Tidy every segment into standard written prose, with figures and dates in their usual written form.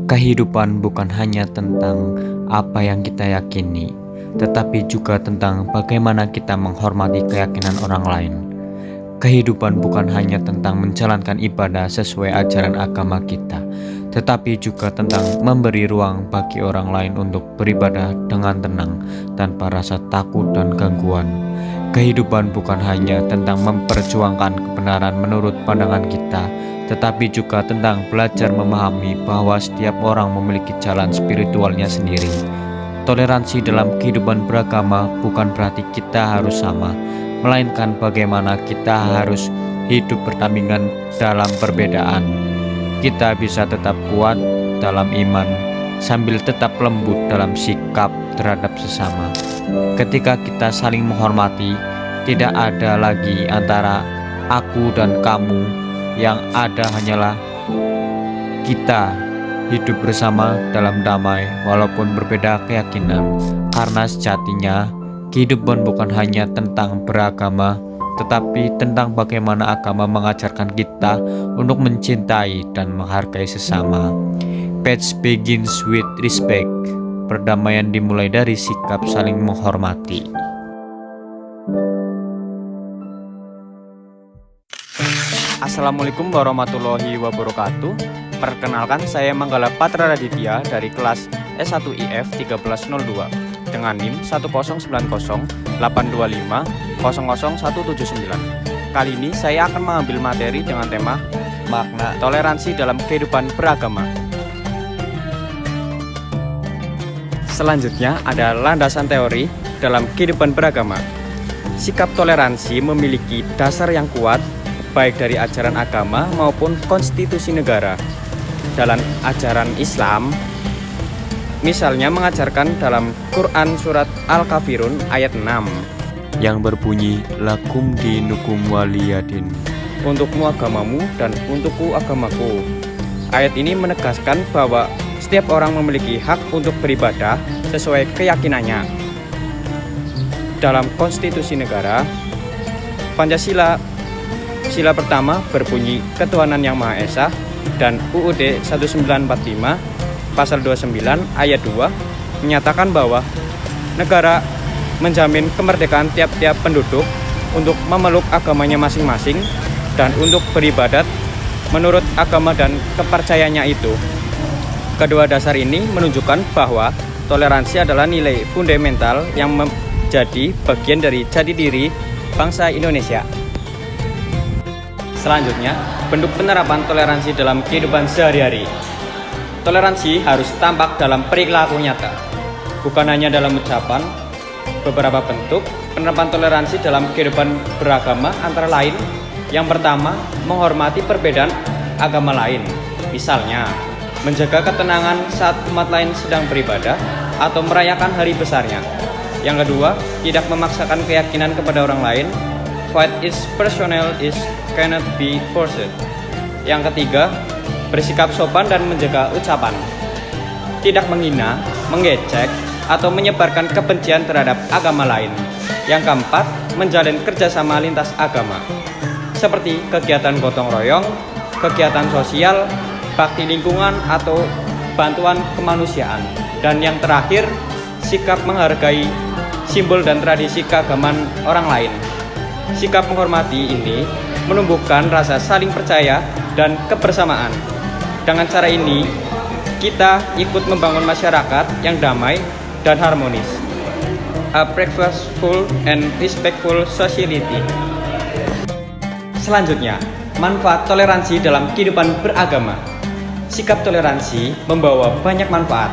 Kehidupan bukan hanya tentang apa yang kita yakini, tetapi juga tentang bagaimana kita menghormati keyakinan orang lain. Kehidupan bukan hanya tentang menjalankan ibadah sesuai ajaran agama kita, tetapi juga tentang memberi ruang bagi orang lain untuk beribadah dengan tenang tanpa rasa takut dan gangguan. Kehidupan bukan hanya tentang memperjuangkan kebenaran menurut pandangan kita, tetapi juga tentang belajar memahami bahwa setiap orang memiliki jalan spiritualnya sendiri. Toleransi dalam kehidupan beragama bukan berarti kita harus sama, melainkan bagaimana kita harus hidup berdampingan dalam perbedaan. Kita bisa tetap kuat dalam iman sambil tetap lembut dalam sikap terhadap sesama. Ketika kita saling menghormati, tidak ada lagi antara aku dan kamu, yang ada hanyalah kita hidup bersama dalam damai walaupun berbeda keyakinan. Karena sejatinya kehidupan bukan hanya tentang beragama, tetapi tentang bagaimana agama mengajarkan kita untuk mencintai dan menghargai sesama. Peace begins with respect. Perdamaian dimulai dari sikap saling menghormati. Assalamualaikum warahmatullahi wabarakatuh. Perkenalkan, saya Manggala Patra Raditya dari kelas S1IF 1302 dengan NIM 1090825000179. Kali ini saya akan mengambil materi dengan tema makna toleransi dalam kehidupan beragama. Selanjutnya ada landasan teori dalam kehidupan beragama. Sikap toleransi memiliki dasar yang kuat baik dari ajaran agama maupun konstitusi negara. Dalam ajaran Islam, misalnya mengajarkan dalam Quran surat Al-Kafirun ayat 6 yang berbunyi lakum dinukum waliyadin, untukmu agamamu dan untukku agamaku. Ayat ini menegaskan bahwa setiap orang memiliki hak untuk beribadah sesuai keyakinannya. Dalam konstitusi negara, Pancasila sila pertama berbunyi ketuhanan yang Maha Esa, dan UUD 1945 pasal 29 ayat 2 menyatakan bahwa negara menjamin kemerdekaan tiap-tiap penduduk untuk memeluk agamanya masing-masing dan untuk beribadat menurut agama dan kepercayaannya itu. Kedua dasar ini menunjukkan bahwa toleransi adalah nilai fundamental yang menjadi bagian dari jati diri bangsa Indonesia. Selanjutnya, bentuk penerapan toleransi dalam kehidupan sehari-hari. Toleransi harus tampak dalam perilaku nyata, bukan hanya dalam ucapan. Beberapa bentuk penerapan toleransi dalam kehidupan beragama antara lain: yang pertama, menghormati perbedaan agama lain. Misalnya, menjaga ketenangan saat umat lain sedang beribadah atau merayakan hari besarnya. Yang kedua, tidak memaksakan keyakinan kepada orang lain. Faith is personal, is cannot be forced. Yang ketiga, bersikap sopan dan menjaga ucapan. Tidak menghina, mengejek, atau menyebarkan kebencian terhadap agama lain. Yang keempat, menjalin kerjasama lintas agama, seperti kegiatan gotong royong, kegiatan sosial, bakti lingkungan, atau bantuan kemanusiaan. Dan yang terakhir, sikap menghargai simbol dan tradisi keagamaan orang lain. Sikap menghormati ini menumbuhkan rasa saling percaya dan kebersamaan. Dengan cara ini, kita ikut membangun masyarakat yang damai dan harmonis. A purposeful and respectful society. Selanjutnya, manfaat toleransi dalam kehidupan beragama. Sikap toleransi membawa banyak manfaat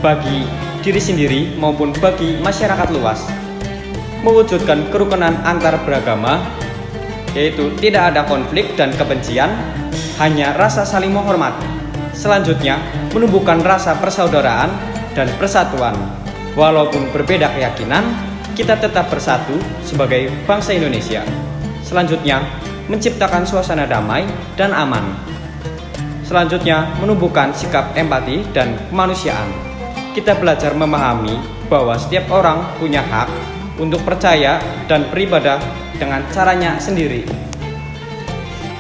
bagi diri sendiri maupun bagi masyarakat luas. Mewujudkan kerukunan antar beragama, yaitu tidak ada konflik dan kebencian, hanya rasa saling menghormati. Selanjutnya, menumbuhkan rasa persaudaraan dan persatuan. Walaupun berbeda keyakinan, kita tetap bersatu sebagai bangsa Indonesia. Selanjutnya, menciptakan suasana damai dan aman. Selanjutnya, menumbuhkan sikap empati dan kemanusiaan. Kita belajar memahami bahwa setiap orang punya hak untuk percaya dan beribadah dengan caranya sendiri.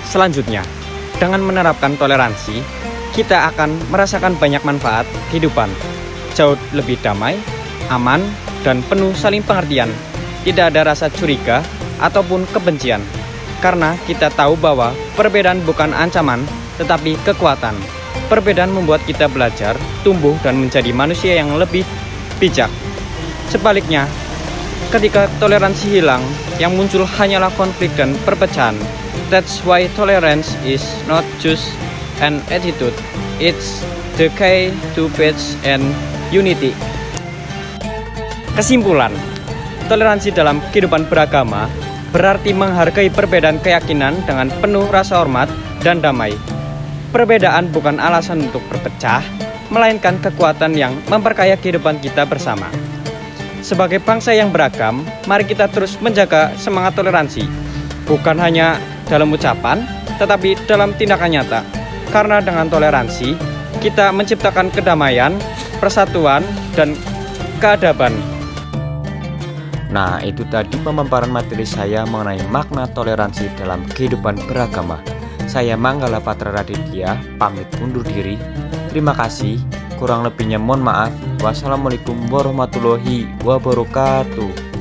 Selanjutnya, dengan menerapkan toleransi, kita akan merasakan banyak manfaat kehidupan. Jauh lebih damai, aman, dan penuh saling pengertian. Tidak ada rasa curiga ataupun kebencian. Karena kita tahu bahwa perbedaan bukan ancaman, tetapi kekuatan. Perbedaan membuat kita belajar, tumbuh, dan menjadi manusia yang lebih bijak. Sebaliknya, ketika toleransi hilang, yang muncul hanyalah konflik dan perpecahan. That's why tolerance is not just an attitude, it's the key to peace and unity. Kesimpulan, toleransi dalam kehidupan beragama berarti menghargai perbedaan keyakinan dengan penuh rasa hormat dan damai. Perbedaan bukan alasan untuk berpecah, melainkan kekuatan yang memperkaya kehidupan kita bersama. Sebagai bangsa yang beragam, mari kita terus menjaga semangat toleransi, bukan hanya dalam ucapan, tetapi dalam tindakan nyata. Karena dengan toleransi, kita menciptakan kedamaian, persatuan, dan keadaban. Nah, itu tadi pemaparan materi saya mengenai makna toleransi dalam kehidupan beragama. Saya Manggala Patra Raditya, pamit undur diri. Terima kasih, kurang lebihnya mohon maaf. Wassalamualaikum warahmatullahi wabarakatuh.